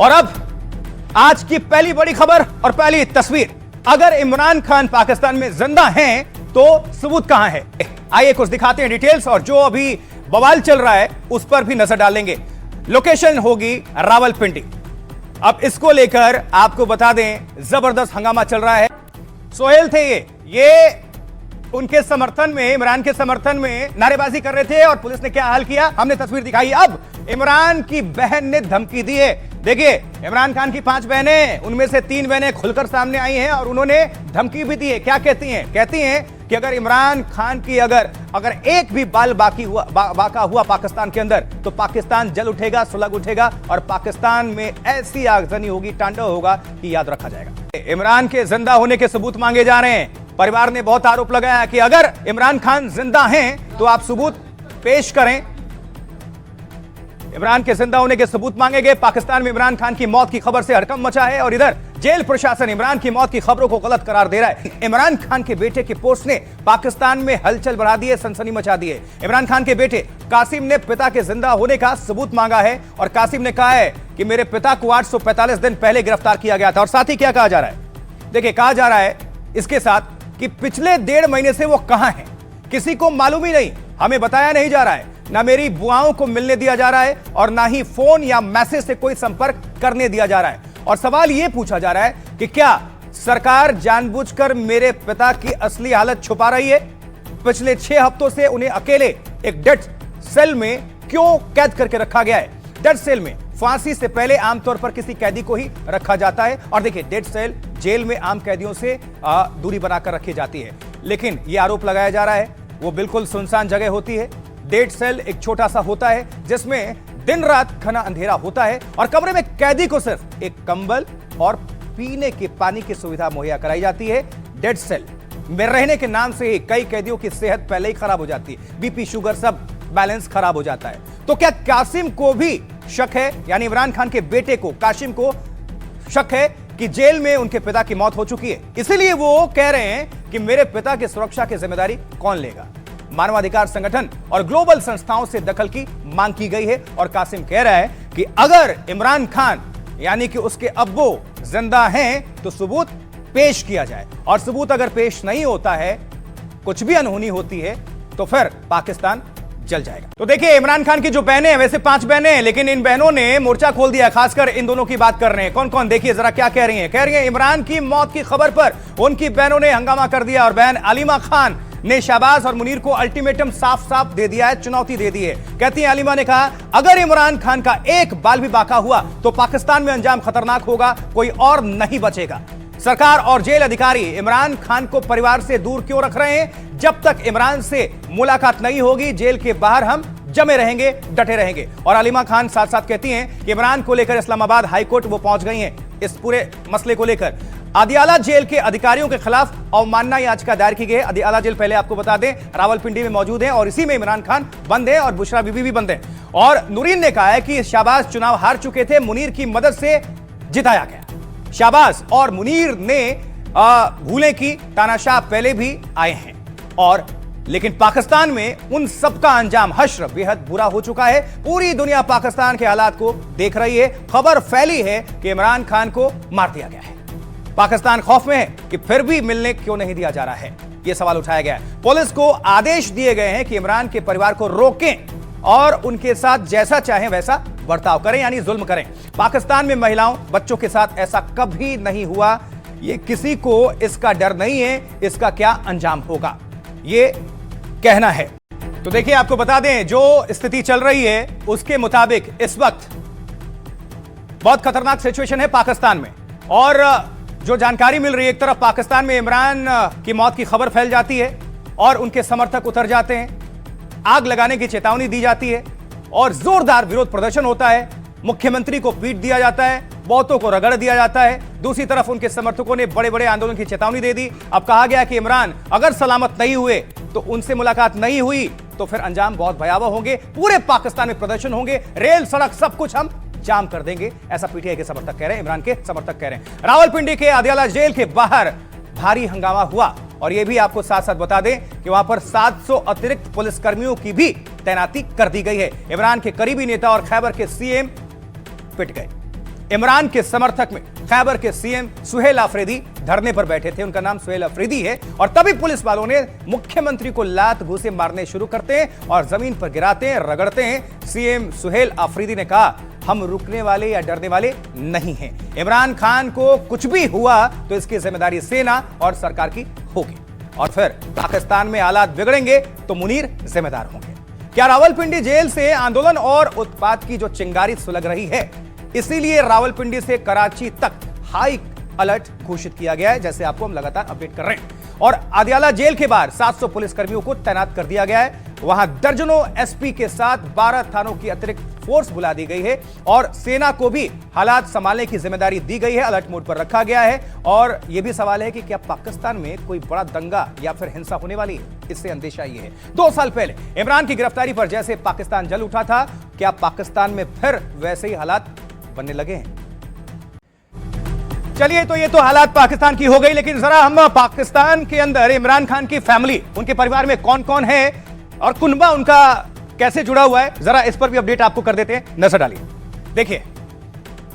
और अब आज की पहली बड़ी खबर और पहली तस्वीर, अगर इमरान खान पाकिस्तान में जिंदा हैं तो सबूत कहां है? आइए कुछ दिखाते हैं डिटेल्स, और जो अभी बवाल चल रहा है उस पर भी नजर डालेंगे। लोकेशन होगी रावलपिंडी। अब इसको लेकर आपको बता दें, जबरदस्त हंगामा चल रहा है। सोहेल थे ये उनके समर्थन में, इमरान के समर्थन में नारेबाजी कर रहे थे, और पुलिस ने क्या हाल किया हमने तस्वीर दिखाई। अब इमरान की बहन ने धमकी दी है। देखिए, इमरान खान की 5 बहनें, उनमें से 3 बहनें खुलकर सामने आई हैं और उन्होंने धमकी भी दी है। क्या कहती हैं? कहती हैं कि अगर इमरान खान की अगर एक भी बाल बाका हुआ पाकिस्तान के अंदर, तो पाकिस्तान जल उठेगा, सुलग उठेगा, और पाकिस्तान में ऐसी आगजनी होगी, तांडव होगा कि याद रखा जाएगा। इमरान के जिंदा होने के सबूत मांगे जा रहे हैं। परिवार ने बहुत आरोप लगाया कि अगर इमरान खान जिंदा हैं तो आप सबूत पेश करें। इमरान के जिंदा होने के सबूत मांगे गए। पाकिस्तान में इमरान खान की मौत की खबर से हड़कंप मचा है, और इधर जेल प्रशासन इमरान की मौत की खबरों को गलत करार दे रहा है। इमरान खान के बेटे की पोस्ट ने पाकिस्तान में हलचल बढ़ा दी है, सनसनी मचा दी है। इमरान खान के बेटे कासिम ने पिता के जिंदा होने का सबूत मांगा है, और कासिम ने कहा है कि मेरे पिता को 845 दिन पहले गिरफ्तार किया गया था। और साथ ही क्या कहा जा रहा है? देखिए, कहा जा रहा है इसके साथ कि पिछले 1.5 महीने से वो कहां हैं, किसी को मालूम ही नहीं, हमें बताया नहीं जा रहा है, ना मेरी बुआओं को मिलने दिया जा रहा है, और ना ही फोन या मैसेज से कोई संपर्क करने दिया जा रहा है। और सवाल यह पूछा जा रहा है कि क्या सरकार जानबूझकर मेरे पिता की असली हालत छुपा रही है? पिछले 6 हफ्तों से उन्हें अकेले एक डेथ सेल में क्यों कैद करके रखा गया है? डेथ सेल में फांसी से पहले आमतौर पर किसी कैदी को ही रखा जाता है, और देखिए, डेथ सेल जेल में आम कैदियों से दूरी बनाकर रखी जाती है। लेकिन यह आरोप लगाया जा रहा है वो बिल्कुल सुनसान जगह होती है। डेथ सेल एक छोटा सा होता है जिसमें दिन रात घना अंधेरा होता है, और कमरे में कैदी को सिर्फ एक कंबल और पीने के पानी की सुविधा मुहैया कराई जाती है। डेथ सेल में रहने के नाम से ही कई कैदियों की सेहत पहले ही खराब हो जाती है, बीपी शुगर सब बैलेंस खराब हो जाता है। तो क्या कासिम को भी शक है, यानी इमरान खान के बेटे को, कासिम को शक है कि जेल में उनके पिता की मौत हो चुकी है? इसीलिए वो कह रहे हैं कि मेरे पिता की सुरक्षा की जिम्मेदारी कौन लेगा? मानवाधिकार संगठन और ग्लोबल संस्थाओं से दखल की मांग की गई है, और कासिम कह रहा है कि अगर इमरान खान यानी कि उसके अब्बू जिंदा हैं तो सबूत पेश किया जाए, और सबूत अगर पेश नहीं होता है, कुछ भी अनहोनी होती है, तो फिर पाकिस्तान जल जाएगा। तो देखिए, इमरान खान की जो बहनें हैं, वैसे 5 बहनें हैं, लेकिन इन बहनों ने मोर्चा खोल दिया। खासकर इन दोनों की बात कर रहे हैं। कौन कौन? देखिए जरा क्या कह रही हैं। कह रही हैं इमरान की मौत की खबर पर उनकी बहनों ने हंगामा कर दिया, और बहन अलीमा खान ने शहबाज और मुनीर को अल्टीमेटम साफ साफ दे दिया है, चुनौती दे दी है। कहती हैं अलीमा ने कहा, अगर इमरान खान का एक बाल भी बाका हुआ तो पाकिस्तान में अंजाम खतरनाक होगा, कोई और नहीं बचेगा। सरकार और जेल अधिकारी इमरान खान को परिवार से दूर क्यों रख रहे हैं? जब तक इमरान से मुलाकात नहीं होगी, जेल के बाहर हम जमे रहेंगे, डटे रहेंगे। और अलीमा खान साथ साथ कहती हैं कि इमरान को लेकर इस्लामाबाद हाईकोर्ट वो पहुंच गई हैं। इस पूरे मसले को लेकर अदियाला जेल के अधिकारियों के खिलाफ अवमानना याचिका दायर की गई है। अदियाला जेल, पहले आपको बता दें, रावलपिंडी में मौजूद है, और इसी में इमरान खान बंद है और बुशरा बीबी भी बंद है। और नूरीन ने कहा है कि शहबाज चुनाव हार चुके थे, मुनीर की मदद से जिताया गया। शहबाज और मुनीर ने भूलें की, तानाशाह पहले भी आए हैं, और लेकिन पाकिस्तान में उन सबका अंजाम हश्र बेहद बुरा हो चुका है। पूरी दुनिया पाकिस्तान के हालात को देख रही है। खबर फैली है कि इमरान खान को मार दिया गया है। पाकिस्तान खौफ में है कि फिर भी मिलने क्यों नहीं दिया जा रहा है, यह सवाल उठाया गया है। पुलिस को आदेश दिए गए हैं कि इमरान के परिवार को रोकें और उनके साथ जैसा चाहें वैसा बर्ताव करें, यानी जुल्म करें। पाकिस्तान में महिलाओं, बच्चों के साथ ऐसा कभी नहीं हुआ। ये किसी को इसका डर नहीं है, इसका क्या अंजाम होगा, ये कहना है। तो देखिए, आपको बता दें, जो स्थिति चल रही है उसके मुताबिक इस वक्त बहुत खतरनाक सिचुएशन है पाकिस्तान में। और जो जानकारी मिल रही है, एक तरफ पाकिस्तान में इमरान की मौत की खबर फैल जाती है और उनके समर्थक उतर जाते हैं, आग लगाने की चेतावनी दी जाती है, और जोरदार विरोध प्रदर्शन होता है। मुख्यमंत्री को पीट दिया जाता है, बहुतों को रगड़ दिया जाता है। दूसरी तरफ उनके समर्थकों ने बड़े बड़े आंदोलन की चेतावनी दे दी। अब कहा गया कि इमरान अगर सलामत नहीं हुए, तो उनसे मुलाकात नहीं हुई, तो फिर अंजाम बहुत भयावह होंगे। पूरे पाकिस्तान में प्रदर्शन होंगे, रेल सड़क सब कुछ हम जाम कर देंगे, ऐसा पीटीआई के समर्थक कह रहे हैं, इमरान के समर्थक कह रहे हैं। रावलपिंडी के अदियाला जेल के बाहर भारी हंगामा हुआ, और यह भी आपको साथ साथ बता दें कि वहां पर 700 अतिरिक्त पुलिसकर्मियों की भी तैनाती कर दी गई है। इमरान के करीबी नेता और खैबर के सीएम पिट गए। इमरान के समर्थक में खैबर के सीएम सुहेल अफरीदी धरने पर बैठे थे। उनका नाम सुहेल अफरीदी है। और तभी पुलिस वालों ने मुख्यमंत्री को लात घूंसे मारने शुरू करते हैं और जमीन पर गिराते हैं, रगड़ते हैं। सीएम सुहेल अफरीदी ने कहा, हम रुकने वाले या डरने वाले नहीं हैं। इमरान खान को कुछ भी हुआ तो इसकी जिम्मेदारी सेना और सरकार की होगी और फिर पाकिस्तान में हालात बिगड़ेंगे तो मुनीर जिम्मेदार होंगे। क्या रावलपिंडी जेल से आंदोलन और उत्पात की जो चिंगारी सुलग रही है, इसीलिए रावलपिंडी से कराची तक हाई अलर्ट घोषित किया गया है, जैसे आपको हम लगातार अपडेट कर रहे हैं। और आदियाला जेल के बाहर 700 पुलिसकर्मियों को तैनात कर दिया गया है। वहां दर्जनों एसपी के साथ 12 थानों की अतिरिक्त फोर्स बुला दी गई है और सेना को भी हालात संभालने की जिम्मेदारी दी गई है, अलर्ट मोड पर रखा गया है। और यह भी सवाल है कि क्या पाकिस्तान में कोई बड़ा दंगा या फिर हिंसा होने वाली है, इससे अंदेशा ये है। 2 साल पहले इमरान की गिरफ्तारी पर जैसे पाकिस्तान जल उठा था, क्या पाकिस्तान में फिर वैसे ही हालात बनने लगे हैं? चलिए, तो ये तो हालात पाकिस्तान की हो गई, लेकिन जरा हम पाकिस्तान के अंदर इमरान खान की फैमिली, उनके परिवार में कौन कौन है और कुनबा उनका कैसे जुड़ा हुआ है, जरा इस पर भी अपडेट आपको कर देते हैं। नजर डालिए। देखिए,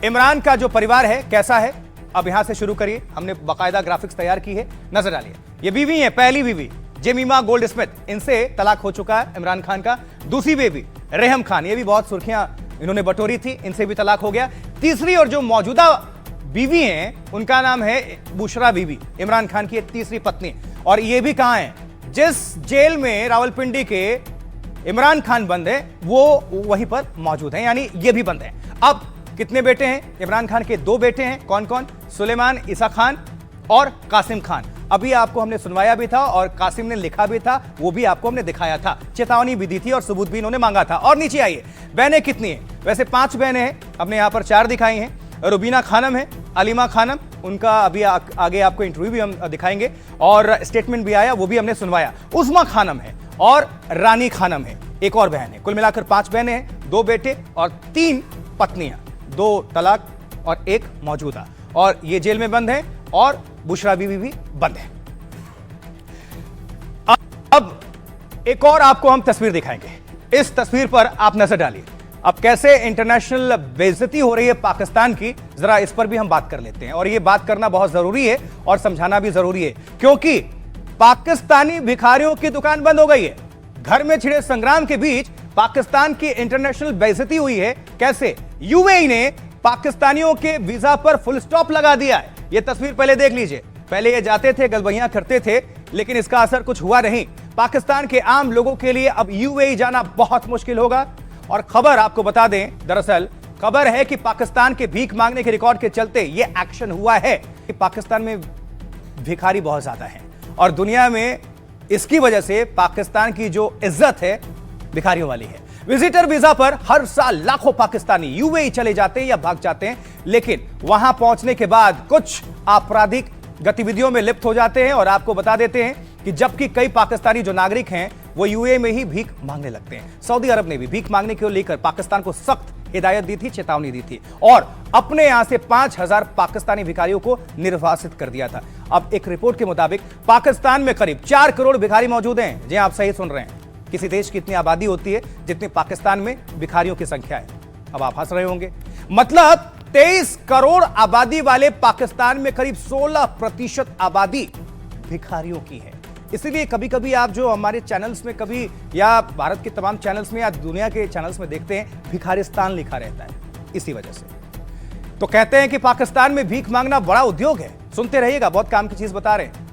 इमरान का जो परिवार है कैसा है, अब यहां से शुरू करिए। हमने बाकायदा ग्राफिक्स तैयार की है, नजर डालिए। ये बीवी है, पहली बीवी जेमिमा गोल्ड स्मिथ, इनसे तलाक हो चुका है इमरान खान का। दूसरी बेबी रेहम खान, ये भी बहुत सुर्खियां इन्होंने बटोरी थी, इनसे भी तलाक हो गया। तीसरी और जो मौजूदा बीवी हैं, उनका नाम है बुशरा बीबी, इमरान खान की तीसरी पत्नी। और ये भी कहां है, जिस जेल में रावलपिंडी के इमरान खान बंद है, वो वहीं पर मौजूद हैं, यानी ये भी बंद है। अब कितने बेटे हैं इमरान खान के? 2 बेटे हैं। कौन कौन? सुलेमान ईसा खान और कासिम खान। अभी आपको हमने सुनवाया भी था और कासिम ने लिखा भी था, वो भी आपको हमने दिखाया था, चेतावनी भी दी थी और सबूत भी इन्होंने मांगा था। और नीचे आइए, बहनें कितनी है? वैसे 5 बहनें हैं, हमने यहां पर 4 दिखाई हैं। रुबीना खानम है, अलीमा खानम, उनका अभी आगे आपको इंटरव्यू भी हम दिखाएंगे और स्टेटमेंट भी आया, वो भी हमने सुनवाया। उस्मा खानम है और रानी खानम है, एक और बहन है। कुल मिलाकर 5 बहनें हैं, 2 बेटे और 3 पत्नियां, 2 तलाक और 1 मौजूदा। और ये जेल में बंद है और बुशरा बीवी भी बंद है। अब एक और आपको हम तस्वीर दिखाएंगे। इस तस्वीर पर आप नजर डालिए। अब कैसे इंटरनेशनल बेइज्जती हो रही है पाकिस्तान की, जरा इस पर भी हम बात कर लेते हैं। और ये बात करना बहुत जरूरी है और समझाना भी जरूरी है, क्योंकि पाकिस्तानी भिखारियों की दुकान बंद हो गई है। घर में छिड़े संग्राम के बीच पाकिस्तान की इंटरनेशनल बेइज्जती हुई है। कैसे? यूएई ने पाकिस्तानियों के वीजा पर फुल स्टॉप लगा दिया है। यह तस्वीर पहले देख लीजिए। पहले ये जाते थे, गलबहियां करते थे, लेकिन इसका असर कुछ हुआ नहीं। पाकिस्तान के आम लोगों के लिए अब यूएई जाना बहुत मुश्किल होगा। और खबर आपको बता दें, दरअसल खबर है कि पाकिस्तान के भीख मांगने के रिकॉर्ड के चलते यह एक्शन हुआ है कि पाकिस्तान में भिखारी बहुत ज्यादा हैं और दुनिया में इसकी वजह से पाकिस्तान की जो इज्जत है भिखारियों वाली है। विजिटर वीजा पर हर साल लाखों पाकिस्तानी यूएई चले जाते हैं या भाग जाते हैं, लेकिन वहां पहुंचने के बाद कुछ आपराधिक गतिविधियों में लिप्त हो जाते हैं। और आपको बता देते हैं कि जबकि कई पाकिस्तानी जो नागरिक हैं वो यूएई में ही भीख मांगने लगते हैं। सऊदी अरब ने भी भीख मांगने को लेकर पाकिस्तान को सख्त हिदायत दी थी, चेतावनी दी थी और अपने यहां से 5000 पाकिस्तानी भिखारियों को निर्वासित कर दिया था। अब एक रिपोर्ट के मुताबिक पाकिस्तान में करीब 4 करोड़ भिखारी मौजूद हैं। जी आप सही सुन रहे हैं। किसी देश की इतनी आबादी होती है जितनी पाकिस्तान में भिखारियों की संख्या है। अब आप हंस रहे होंगे, मतलब 23 करोड़ आबादी वाले पाकिस्तान में करीब 16% आबादी भिखारियों की है। इसीलिए कभी कभी आप जो हमारे चैनल्स में कभी या भारत के तमाम चैनल्स में या दुनिया के चैनल्स में देखते हैं, भिखारिस्तान लिखा रहता है इसी वजह से। तो कहते हैं कि पाकिस्तान में भीख मांगना बड़ा उद्योग है। सुनते रहिएगा, बहुत काम की चीज बता रहे हैं।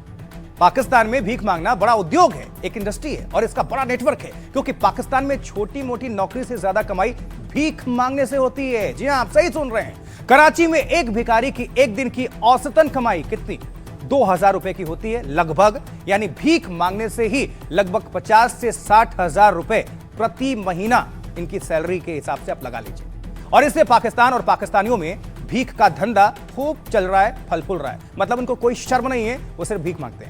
पाकिस्तान में भीख मांगना बड़ा उद्योग है, एक इंडस्ट्री है और इसका बड़ा नेटवर्क है, क्योंकि पाकिस्तान में छोटी मोटी नौकरी से ज्यादा कमाई भीख मांगने से होती है। जी हां, आप सही सुन रहे हैं। कराची में एक भिखारी की एक दिन की औसतन कमाई कितनी? 2000 रुपए की होती है लगभग, यानी भीख मांगने से ही लगभग 50 से 60 हजार रुपए प्रति महीना इनकी सैलरी के हिसाब से आप लगा लीजिए। और इससे पाकिस्तान और पाकिस्तानियों में भीख का धंधा खूब चल रहा है, फल फूल रहा है। मतलब उनको कोई शर्म नहीं है, वो सिर्फ भीख मांगते हैं।